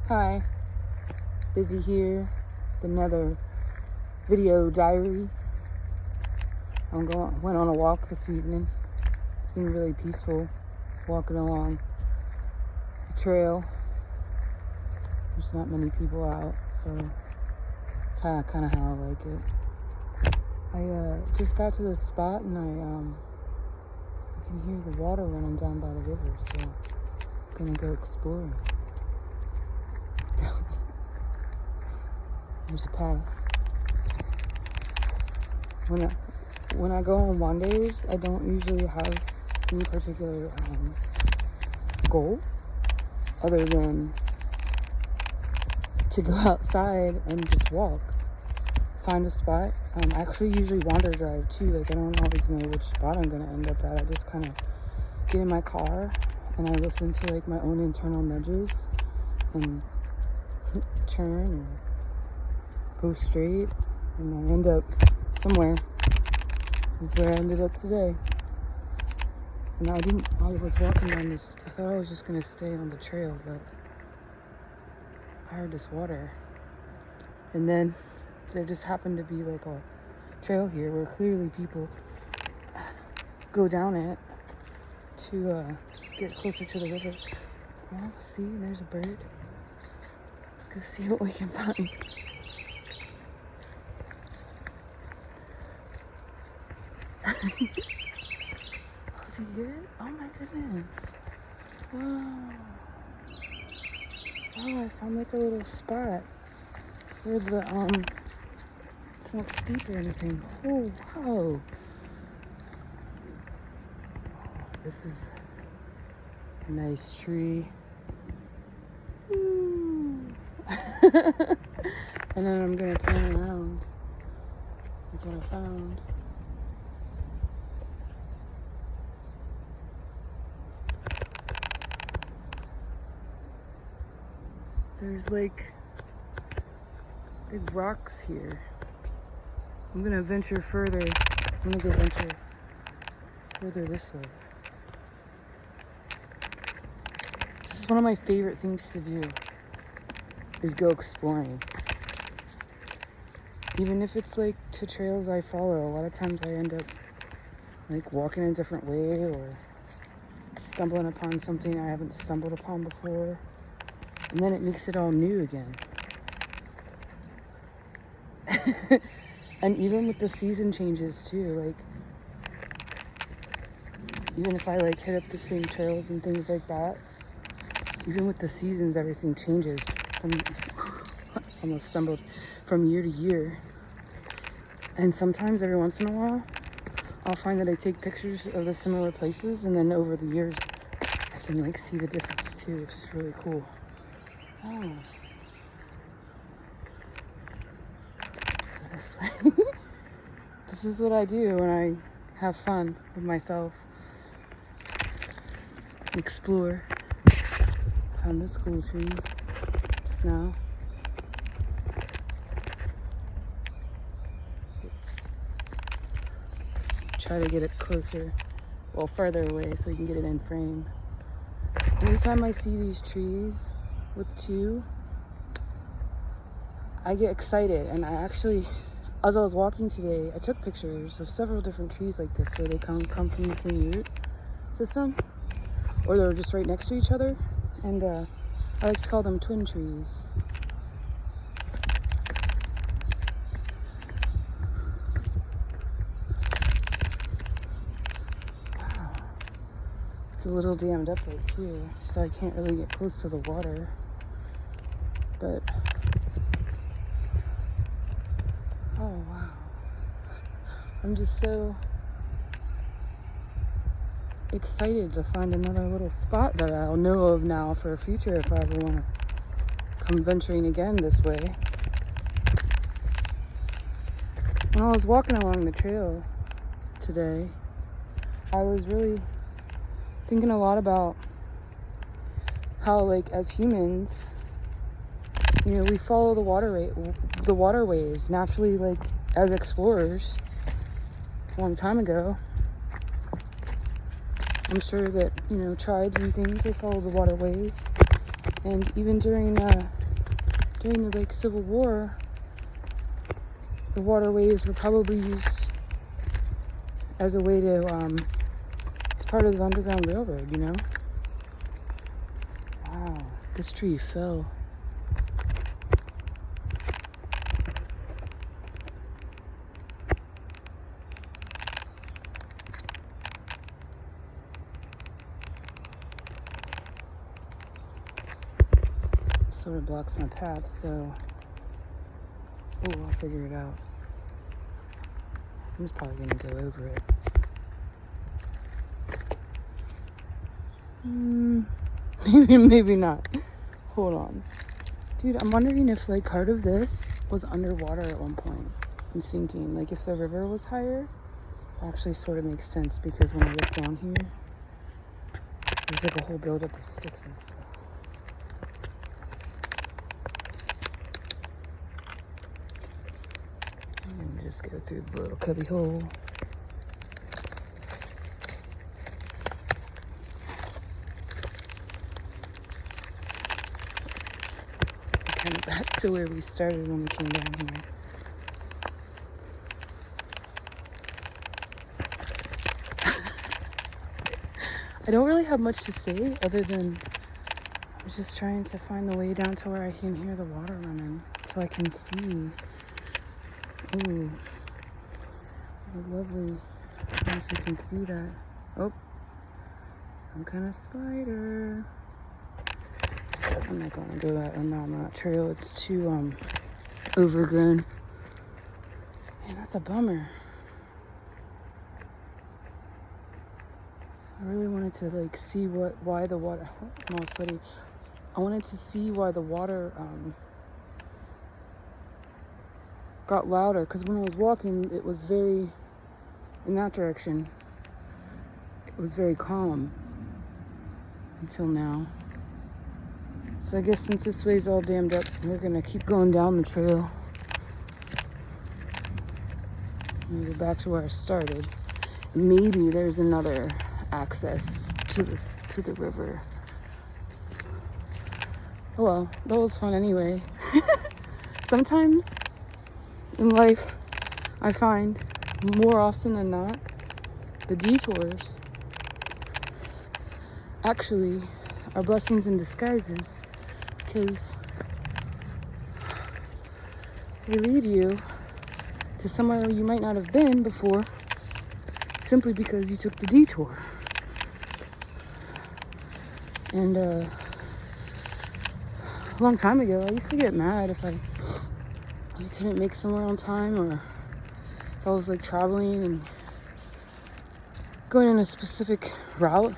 Hi, Bizzy here with another video diary. Went on a walk this evening. It's been really peaceful walking along the trail. There's not many people out, so it's kind of how I like it. I just got to this spot and I can hear the water running down by the river, so I'm gonna go exploring. There's a path. When I go on wanders, I don't usually have any particular goal other than to go outside and just walk, find a spot. I actually usually wander drive too. Like, I don't always know which spot I'm gonna end up at. I just kind of get in my car and I listen to like my own internal nudges and turn or go straight, and I end up somewhere. This is where I ended up today. And I was walking on this, I thought I was just gonna stay on the trail, but I heard this water. And then there just happened to be like a trail here where clearly people go down it to get closer to the river. Oh, see, there's a bird. Let's go see what we can find. Oh, is he here? Oh my goodness. Wow. Oh, I found like a little spot where the, it's not steep or anything. Oh, wow. This is a nice tree. Ooh. And then I'm gonna pan around. This is what I found. There's like big rocks here. I'm gonna venture further. I'm gonna go venture further this way. This is one of my favorite things to do, is go exploring. Even if it's like to trails I follow, a lot of times I end up like walking a different way or stumbling upon something I haven't stumbled upon before. And then it makes it all new again. And even with the season changes too, like even if I like hit up the same trails and things like that, even with the seasons, everything changes from almost stumbled from year to year. And sometimes every once in a while I'll find that I take pictures of the similar places, and then over the years I can like see the difference too, which is really cool. Oh. This way. This is what I do when I have fun with myself. Explore. Found this cool tree just now. Try to get it closer, well, further away so you can get it in frame. Anytime I see these trees with two, I get excited, and I actually, as I was walking today, I took pictures of several different trees like this where they come from the same root system, or they're just right next to each other, and I like to call them twin trees. Wow. It's a little dammed up right here, so I can't really get close to the water. But, oh wow. I'm just so excited to find another little spot that I'll know of now for a future if I ever want to come venturing again this way. When I was walking along the trail today, I was really thinking a lot about how, like, as humans, you know, we follow the waterways naturally, like as explorers a long time ago. I'm sure that, you know, tribes and things, they follow the waterways And even during the like Civil War, the waterways were probably used as a way to it's part of the Underground Railroad, you know. Wow, this tree fell. Sort of blocks my path, so I'll figure it out. I'm just probably gonna go over it. Maybe not. Hold on. Dude, I'm wondering if like part of this was underwater at one point. I'm thinking like if the river was higher, it actually sort of makes sense because when I look down here, there's like a whole buildup of sticks and stuff. Let me just go through the little cubby hole. Kind of back to where we started when we came down here. I don't really have much to say other than I was just trying to find the way down to where I can hear the water running so I can see. Ooh, lovely. I don't know if you can see that. Oh, some kind of spider. I'm not gonna go on that trail. It's too overgrown. Man, that's a bummer. I really wanted to like see why the water. I'm all sweaty. I wanted to see why the water got louder, because when I was walking, it was very in that direction. It was very calm until now. So I guess since this way's all dammed up, we're gonna keep going down the trail. And go back to where I started. Maybe there's another access to the river. Oh well, that was fun anyway. Sometimes in life, I find more often than not, the detours actually are blessings in disguises, because they lead you to somewhere you might not have been before simply because you took the detour. And a long time ago, I used to get mad if I couldn't make somewhere on time, or if I was like traveling and going in a specific route.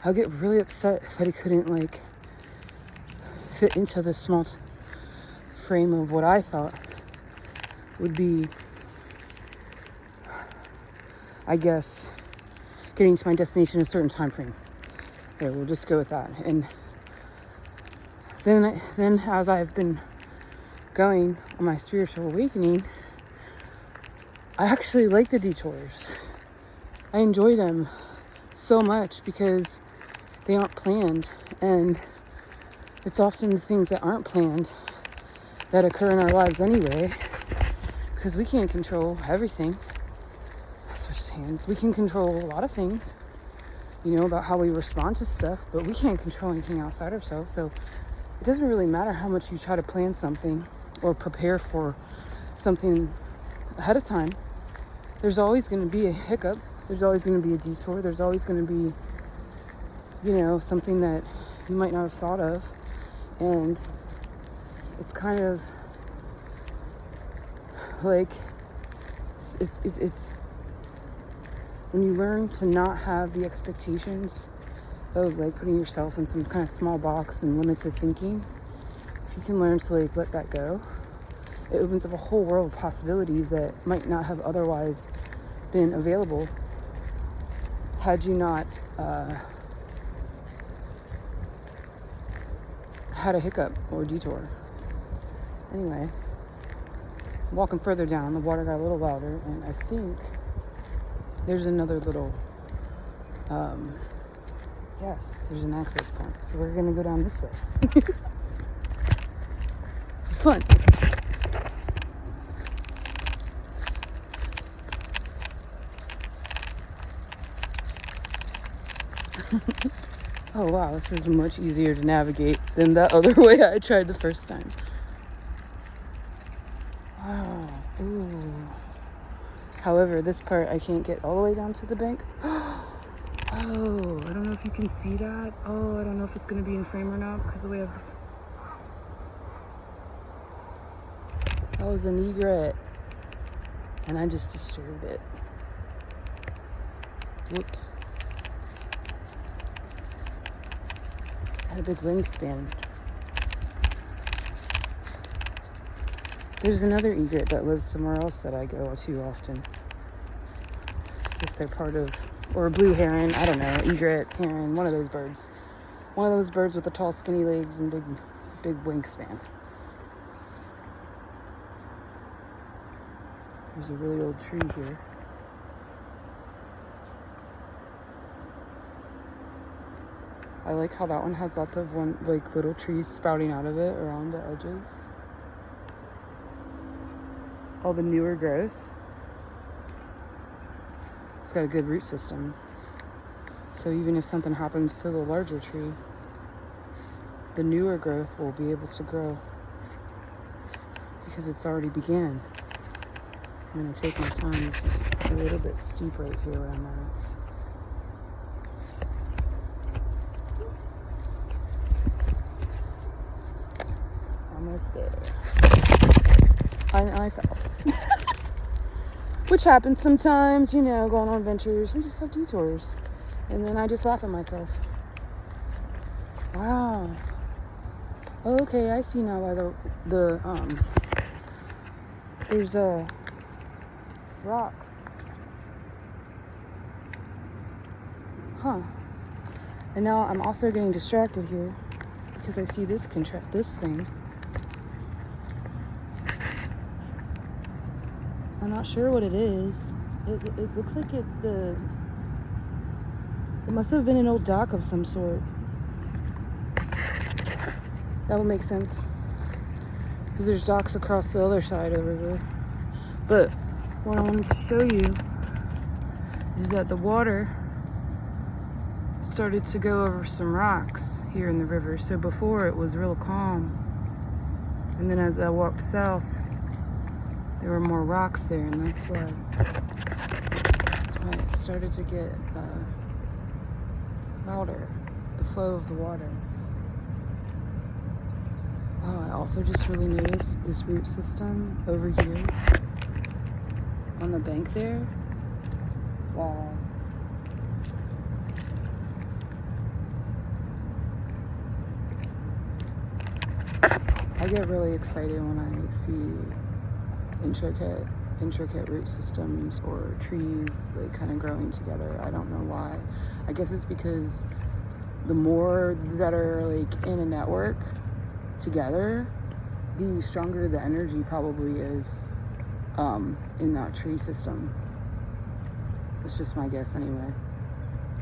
I'll get really upset if I couldn't like fit into the small frame of what I thought would be, I guess, getting to my destination in a certain time frame. Okay, we'll just go with that. And then as I've been going on my spiritual awakening, I actually like the detours. I enjoy them so much because they aren't planned, and it's often the things that aren't planned that occur in our lives anyway, because we can't control everything. I switched hands. We can control a lot of things, you know, about how we respond to stuff, but we can't control anything outside ourselves. So it doesn't really matter how much you try to plan something or prepare for something ahead of time. There's always going to be a hiccup. There's always going to be a detour. There's always going to be, you know, something that you might not have thought of. And it's kind of like, it's when you learn to not have the expectations of like putting yourself in some kind of small box and limited thinking. If you can learn to like let that go, it opens up a whole world of possibilities that might not have otherwise been available had you not had a hiccup or a detour. Anyway, walking further down, the water got a little louder, and I think there's another little Yes, there's an access point. So we're gonna go down this way. Fun. Oh wow, this is much easier to navigate than that other way I tried the first time. Wow. Ooh. However, this part I can't get all the way down to the bank. Oh, I don't know if you can see that. Oh, I don't know if it's gonna be in frame or not because the way I've... That was an egret. And I just disturbed it. Whoops. Had a big wingspan. There's another egret that lives somewhere else that I go to often. I guess they're part of, or a blue heron, I don't know, egret, heron, one of those birds. One of those birds with the tall, skinny legs and big wingspan. There's a really old tree here. I like how that one has lots of little trees sprouting out of it around the edges. All the newer growth. It's got a good root system. So even if something happens to the larger tree, the newer growth will be able to grow because it's already began. I'm gonna take my time. This is a little bit steep right here where I'm at. Almost there. I fell. Which happens sometimes, you know, going on adventures. We just have detours. And then I just laugh at myself. Wow. Okay, I see now why there's rocks. Huh. And now I'm also getting distracted here because I see this thing. I'm not sure what it is. It looks like it must have been an old dock of some sort. That would make sense. Because there's docks across the other side of the river. But what I wanted to show you is that the water started to go over some rocks here in the river. So before it was real calm. And then as I walked south, there were more rocks there, and that's why it started to get louder, the flow of the water. Oh, I also just really noticed this root system over here on the bank there. Wow. I get really excited when I see intricate root systems or trees like kind of growing together. I don't know why. I guess it's because the more that are like in a network together, the stronger the energy probably is in that tree system. It's just my guess anyway.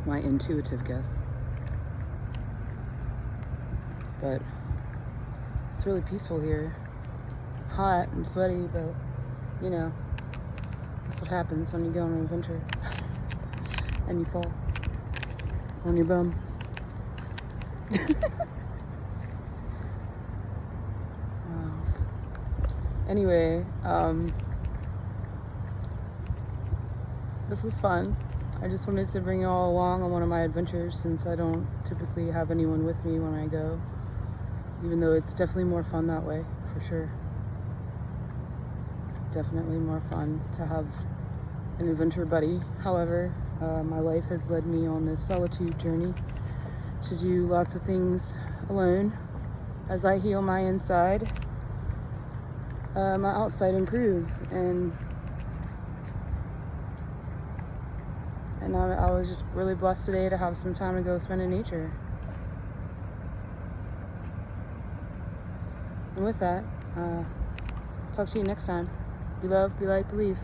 My intuitive guess. But it's really peaceful here. Hot and sweaty, but you know, that's what happens when you go on an adventure and you fall on your bum. Wow. Anyway, this was fun. I just wanted to bring you all along on one of my adventures since I don't typically have anyone with me when I go, even though it's definitely more fun that way, for sure. Definitely more fun to have an adventure buddy. However, my life has led me on this solitude journey to do lots of things alone. As I heal my inside, my outside improves, and I was just really blessed today to have some time to go spend in nature. And with that, talk to you next time. Be love, be light, believe.